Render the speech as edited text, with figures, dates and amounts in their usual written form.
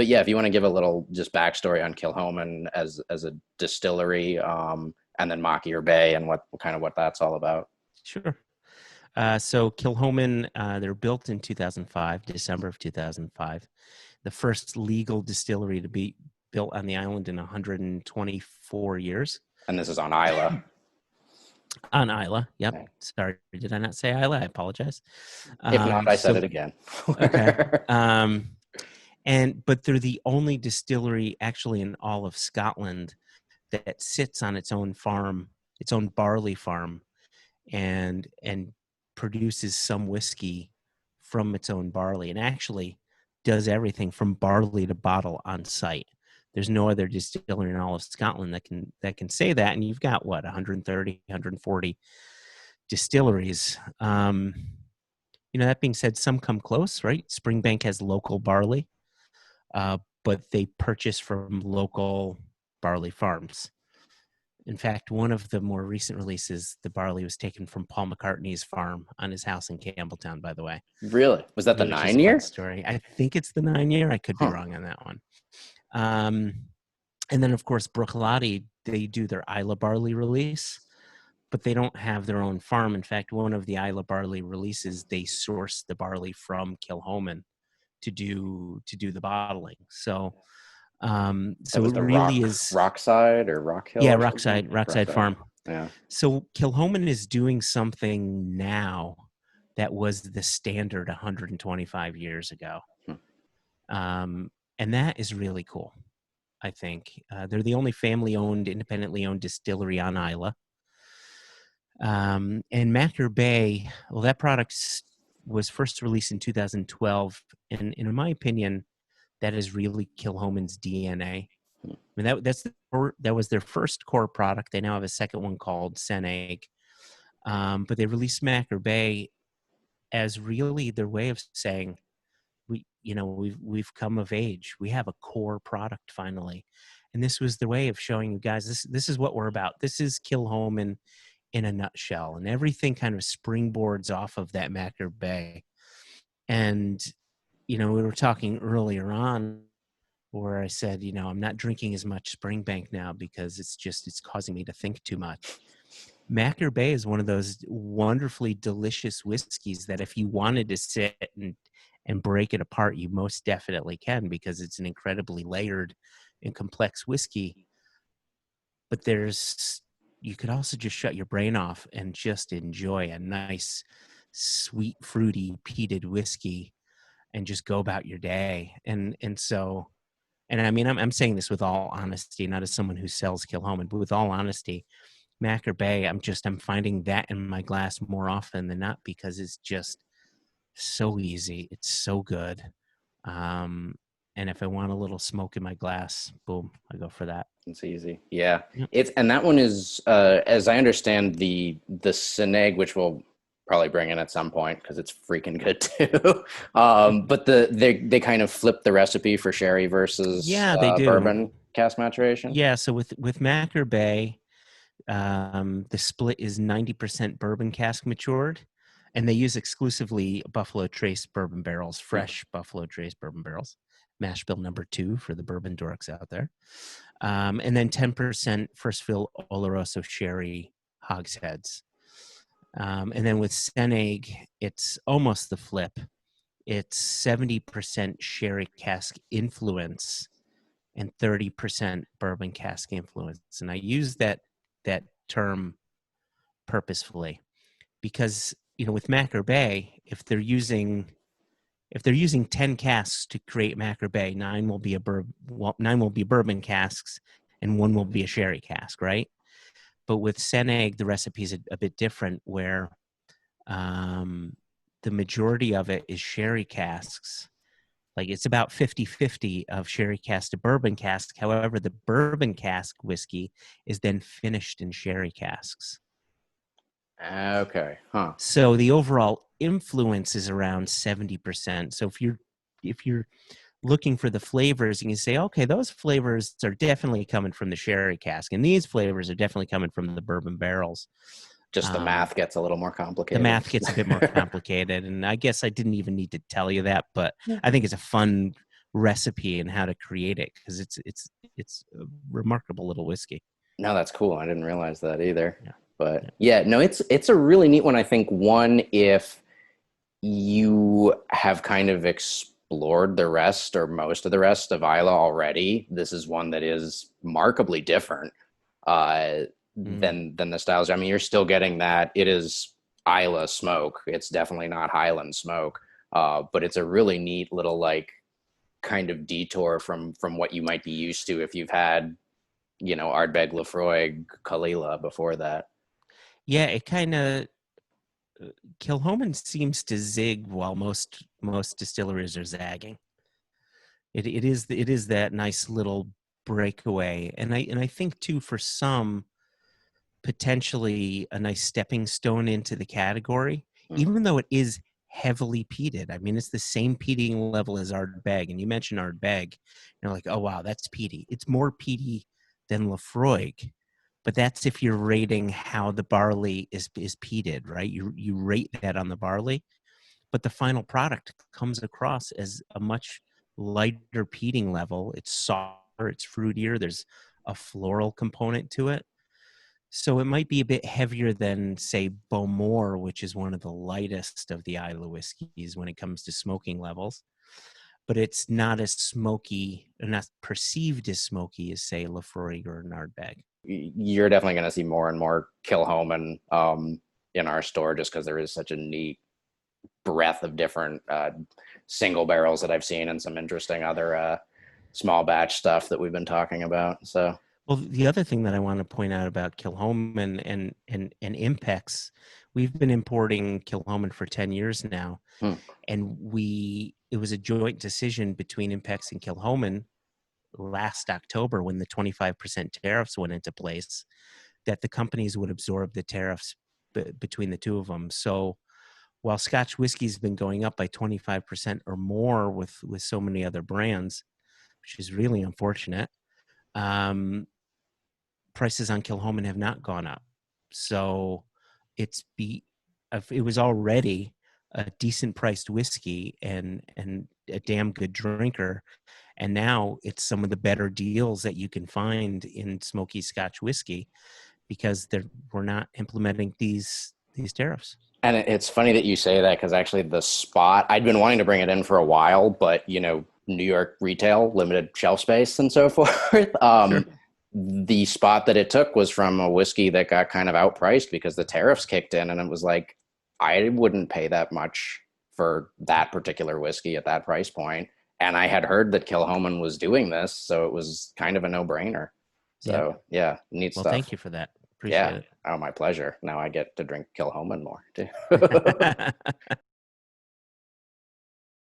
But yeah, if you want to give a little just backstory on Kilchoman as a distillery, and then Machir Bay and what kind of what that's all about. Sure. So Kilchoman, they're built in 2005, December of 2005. The first legal distillery to be built on the island in 124 years. And this is on Isla. On Isla, yep. Okay. Sorry, did I not say Isla? I apologize. If not, I said So it again. okay. But they're the only distillery actually in all of Scotland that sits on its own farm, its own barley farm, and produces some whiskey from its own barley, and actually does everything from barley to bottle on site. There's no other distillery in all of Scotland that can say that. And you've got what, 130, 140 distilleries. That being said, some come close, right? Springbank has local barley, but they purchase from local barley farms. In fact, one of the more recent releases, the barley was taken from Paul McCartney's farm on his house in Campbelltown, by the way. Really? Was that the Which is 9 a fun year? story. I think it's the 9 year. I could be wrong on that one. And then, of course, Bruichladdich, they do their Isla barley release, but they don't have their own farm. In fact, one of the Isla barley releases, they source the barley from Kilchoman to do the bottling. So That was it the really is Rockside or Rock Hill. Yeah, Or something? Rockside Farm. Yeah. So Kilchoman is doing something now that was the standard 125 years ago. And that is really cool, I think. They're the only family-owned, independently owned distillery on Isla. And Machir Bay, well, that product was first released in 2012. And in my opinion, that is really Kilchoman's DNA. I mean, that was their first core product. They now have a second one called Seneg. But they released Machir Bay as really their way of saying, we've come of age. We have a core product finally. And this was the way of showing you guys, this is what we're about. This is Kilchoman in a nutshell. And everything kind of springboards off of that Machir Bay. And, we were talking earlier on where I said, I'm not drinking as much Springbank now because it's causing me to think too much. Machir Bay is one of those wonderfully delicious whiskeys that if you wanted to sit and break it apart, you most definitely can, because it's an incredibly layered and complex whiskey. But you could also just shut your brain off and just enjoy a nice, sweet, fruity, peated whiskey and just go about your day. And I mean, I'm saying this with all honesty, not as someone who sells Kilchoman, but with all honesty, Machir Bay, I'm finding that in my glass more often than not because it's just so easy. It's so good. And if I want a little smoke in my glass, boom, I go for that. It's easy. Yeah. Yep. And that one is, as I understand, the Seneg, which we'll probably bring in at some point because it's freaking good too. But they kind of flip the recipe for sherry versus they do. bourbon cask maturation. Yeah. So with Machir Bay, the split is 90% bourbon cask matured, and they use exclusively Buffalo Trace bourbon barrels, fresh Buffalo Trace bourbon barrels. Mash bill number 2 for the bourbon dorks out there. And then 10% first fill Oloroso sherry hogsheads. And then with Seneg, it's almost the flip. It's 70% sherry cask influence and 30% bourbon cask influence. And I use that term purposefully because, with Machir Bay, if they're using 10 casks to create Machir Bay, 9 will be bourbon casks and 1 will be a sherry cask, right? But with Seneg, the recipe is a bit different, where the majority of it is sherry casks. Like it's about 50-50 of sherry cask to bourbon cask. However, the bourbon cask whiskey is then finished in sherry casks. Okay. Huh. So the overall influence is around 70%. So if you're looking for the flavors, you can say, okay, those flavors are definitely coming from the sherry cask, and these flavors are definitely coming from the bourbon barrels. Just the math gets a little more complicated. The math gets a bit more complicated, and I guess I didn't even need to tell you that, but I think it's a fun recipe and how to create it, because it's a remarkable little whiskey. No, that's cool. I didn't realize that either. Yeah. But Yeah. yeah, no, it's a really neat one. I think one, if you have kind of explored the rest or most of the rest of Isla already, this is one that is markedly different uh, Mm. than the styles. I mean, you're still getting that. It is Isla smoke. It's definitely not Highland smoke, but it's a really neat little like kind of detour from what you might be used to if you've had, you know, Ardbeg, Lafroig, Kalila before that. Yeah, it kind of Kilchoman seems to zig while most distilleries are zagging. It is that nice little breakaway, and I think too, for some, potentially a nice stepping stone into the category, Hmm. even though it is heavily peated. I mean, it's the same peating level as Ardbeg, and you mentioned Ardbeg, you're like, oh wow, that's peaty. It's more peaty than Lafroig, but that's if you're rating how the barley is peated, right? You rate that on the barley, but the final product comes across as a much lighter peating level. It's softer, it's fruitier. There's a floral component to it. So it might be a bit heavier than, say, Bowmore, which is one of the lightest of the Islay whiskeys when it comes to smoking levels. But it's not as smoky, not perceived as smoky as, say, Lafroig or Nardbeg. You're definitely going to see more and more Kilchoman in our store just because there is such a neat breadth of different single barrels that I've seen and some interesting other small batch stuff that we've been talking about. So, Well, the other thing that I want to point out about Kilchoman and Impex, we've been importing Kilchoman for 10 years now, hmm. and it was a joint decision between Impex and Kilchoman last October when the 25% tariffs went into place, that the companies would absorb the tariffs between the two of them. So while Scotch whiskey's been going up by 25% or more with so many other brands, which is really unfortunate, um, prices on Kilchoman have not gone up. So it was already a decent priced whiskey and a damn good drinker, and now it's some of the better deals that you can find in smoky Scotch whiskey because we're not implementing these tariffs. And it's funny that you say that because actually the spot, I'd been wanting to bring it in for a while, but you know, New York retail, limited shelf space and so forth. Sure. The spot that it took was from a whiskey that got kind of outpriced because the tariffs kicked in, and it was like, I wouldn't pay that much for that particular whiskey at that price point. And I had heard that Kilchoman was doing this, so it was kind of a no-brainer. Yeah. So yeah, neat Well, stuff. thank you for that. Appreciate Yeah. it. Oh, my pleasure. Now I get to drink Kilchoman more too.